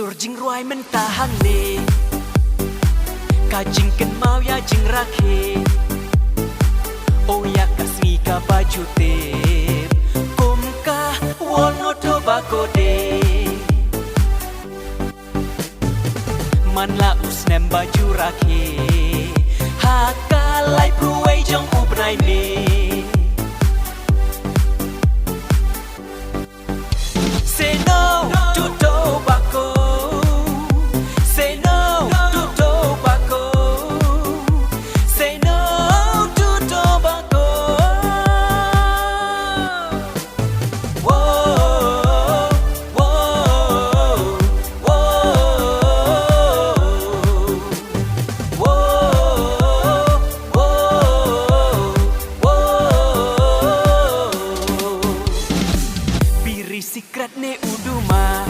Jing ruai mentahang ne Kajing ken mau ya jing rakhe Oh ya kasmi ka baju tep Kum ka wono tobacco de Man la usnem baju rakhe Hakalai pruwei jong ubnai me Say no to tobacco Say no to tobacco Say no to tobacco Whoa, whoa, whoa Biri secret ne uduma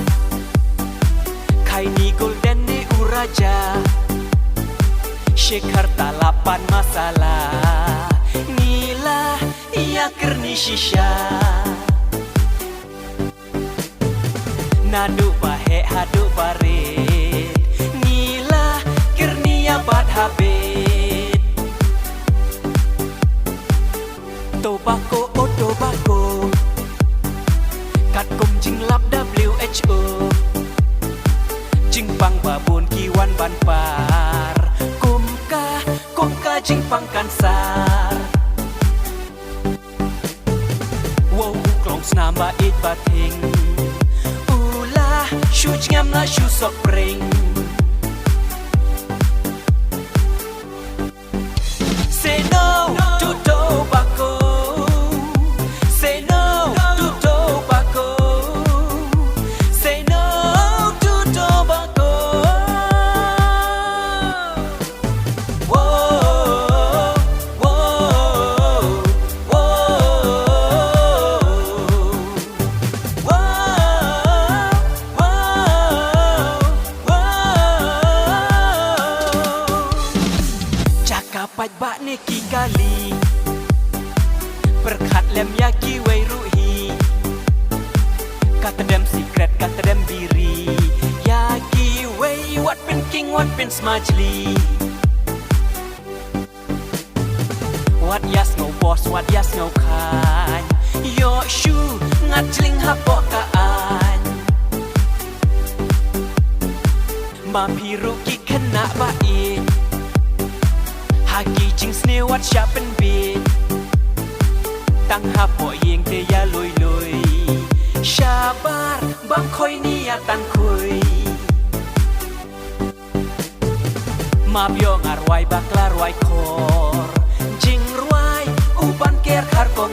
Kai ni golden ne uraja Shekhar talapan masalah Nila ia kerni shisha Nadu bahe hadu baret Nila kerni abad habit Tobacco oh tobacco Kat kum jing lap WHO Jing pang babun kiwan ban par Kum ka jing pang kansar Wow klong snamba it bating Ula shu ngam na shu sok pring Say no to tobacco Say no to tobacco Say no to tobacco Whoa, whoa, Cakapat bak neki kali Perkat lem yaki wei ruhi Kata dem secret kata dem biri Yaki wei what pen king what pen smajli What yas no boss what yas no kan Yo shu ngatling hapok kaan Mapiru ki kena baik Haki jing sne wat syapen bit Tang hapo yeng te ya loi loi Syabar bang koi niatan kui Mabyo ngarwai baklar wai kor Jing ruai uban ker kar kong